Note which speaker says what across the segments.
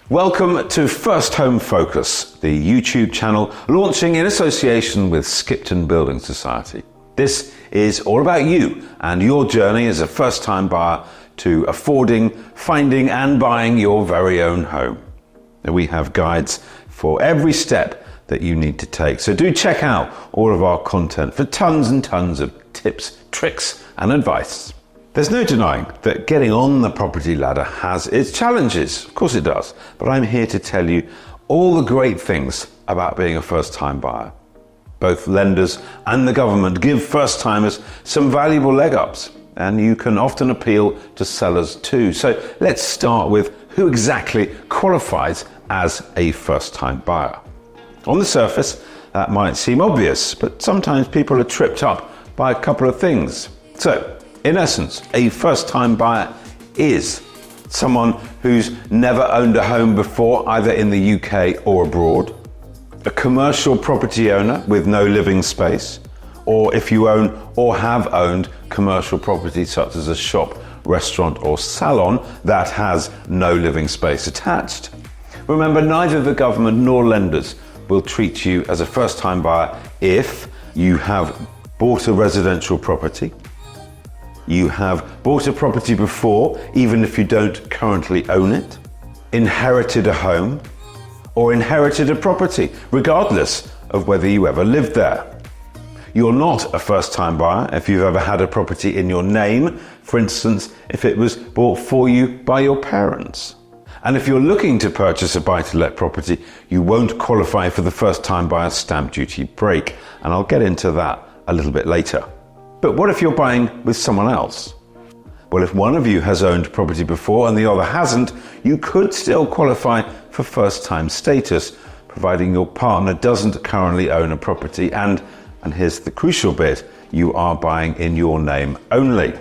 Speaker 1: Welcome to First Home Focus, the YouTube channel launching in association with Skipton Building Society. This is all about you and your journey as a first-time buyer to affording, finding and buying your very own home. And we have guides for every step that you need to take. So do check out all of our content for tons and tons of tips, tricks and advice. There's no denying that getting on the property ladder has its challenges. Of course it does. But I'm here to tell you all the great things about being a first-time buyer. Both lenders and the government give first-timers some valuable leg-ups, and you can often appeal to sellers too. So let's start with who exactly qualifies as a first-time buyer. On the surface, that might seem obvious, but sometimes people are tripped up by a couple of things. So, in essence, a first-time buyer is someone who's never owned a home before, either in the UK or abroad, a commercial property owner with no living space, or if you own or have owned commercial property such as a shop, restaurant or salon that has no living space attached. Remember, neither the government nor lenders will treat you as a first-time buyer if you have bought a residential property, you have bought a property before, even if you don't currently own it, inherited a home, or inherited a property, regardless of whether you ever lived there. You're not a first-time buyer if you've ever had a property in your name, for instance, if it was bought for you by your parents. And if you're looking to purchase a buy-to-let property, you won't qualify for the first-time buyer stamp duty break, and I'll get into that a little bit later. But what if you're buying with someone else? Well, if one of you has owned property before and the other hasn't, you could still qualify for first-time status, providing your partner doesn't currently own a property and here's the crucial bit, you are buying in your name only.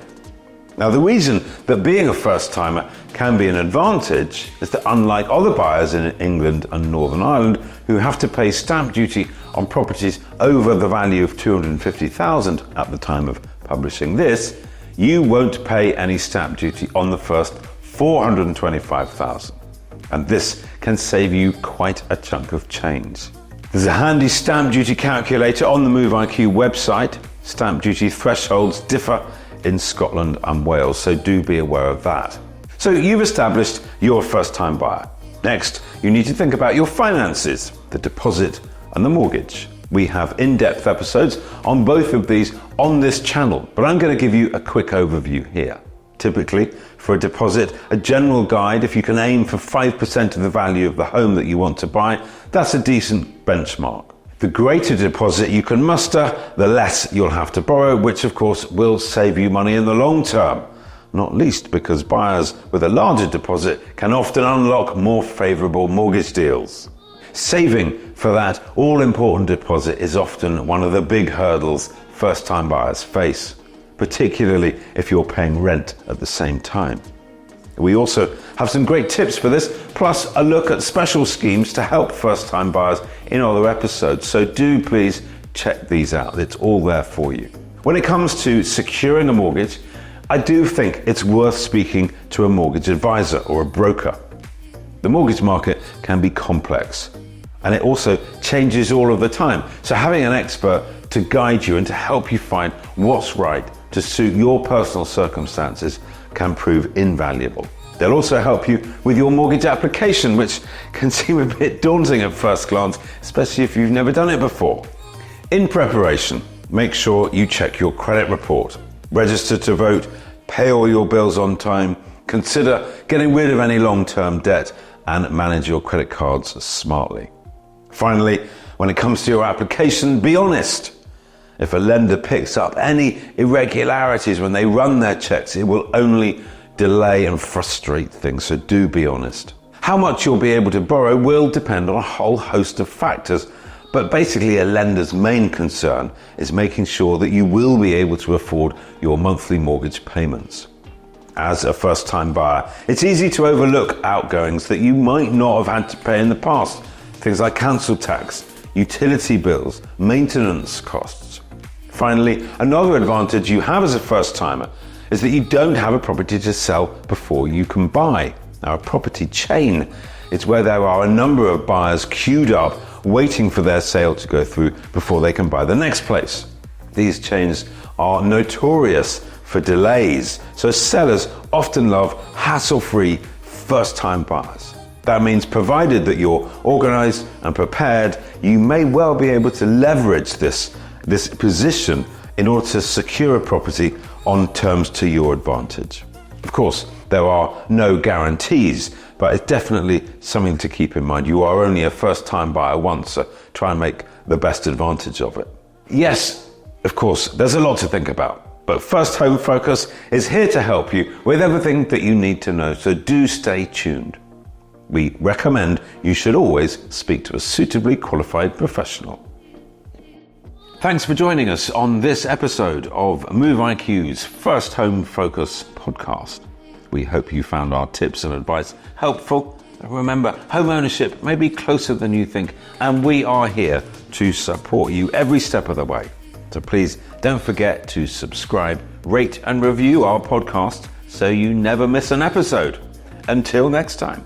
Speaker 1: Now, the reason that being a first-timer can be an advantage is that unlike other buyers in England and Northern Ireland who have to pay stamp duty on properties over the value of $250,000 at the time of publishing this, you won't pay any stamp duty on the first $425,000. And this can save you quite a chunk of change. There's a handy stamp duty calculator on the MoveIQ website. Stamp duty thresholds differ in Scotland and Wales, so do be aware of that. So you've established you're a first-time buyer. Next, you need to think about your finances, the deposit and the mortgage. We have in-depth episodes on both of these on this channel, but I'm going to give you a quick overview here. Typically, for a deposit, a general guide, if you can aim for 5% of the value of the home that you want to buy, that's a decent benchmark. The greater deposit you can muster, the less you'll have to borrow, which of course will save you money in the long term. Not least because buyers with a larger deposit can often unlock more favourable mortgage deals. Saving for that all-important deposit is often one of the big hurdles first-time buyers face, particularly if you're paying rent at the same time. We also have some great tips for this, plus a look at special schemes to help first-time buyers in other episodes, so do please check these out. It's all there for you. When it comes to securing a mortgage, I do think it's worth speaking to a mortgage advisor or a broker. The mortgage market can be complex, and it also changes all of the time, so having an expert to guide you and to help you find what's right to suit your personal circumstances can prove invaluable. They'll also help you with your mortgage application, which can seem a bit daunting at first glance, especially if you've never done it before. In preparation, make sure you check your credit report, register to vote, pay all your bills on time, consider getting rid of any long-term debt, and manage your credit cards smartly. Finally, when it comes to your application, be honest. If a lender picks up any irregularities when they run their checks, it will only delay and frustrate things, so do be honest. How much you'll be able to borrow will depend on a whole host of factors, but basically a lender's main concern is making sure that you will be able to afford your monthly mortgage payments. As a first-time buyer, it's easy to overlook outgoings that you might not have had to pay in the past. Things like council tax, utility bills, maintenance costs. Finally, another advantage you have as a first-timer is that you don't have a property to sell before you can buy. Now, a property chain It's where there are a number of buyers queued up, waiting for their sale to go through before they can buy the next place. These chains are notorious for delays, so sellers often love hassle-free first-time buyers. That means provided that you're organized and prepared, you may well be able to leverage this position in order to secure a property on terms to your advantage. Of course, there are no guarantees, but it's definitely something to keep in mind. You are only a first-time buyer once, so try and make the best advantage of it. Yes, of course, there's a lot to think about, but First Home Focus is here to help you with everything that you need to know, so do stay tuned. We recommend you should always speak to a suitably qualified professional. Thanks for joining us on this episode of Move IQ's First Home Focus podcast. We hope you found our tips and advice helpful. Remember, home ownership may be closer than you think, and we are here to support you every step of the way. So please don't forget to subscribe, rate and review our podcast so you never miss an episode. Until next time.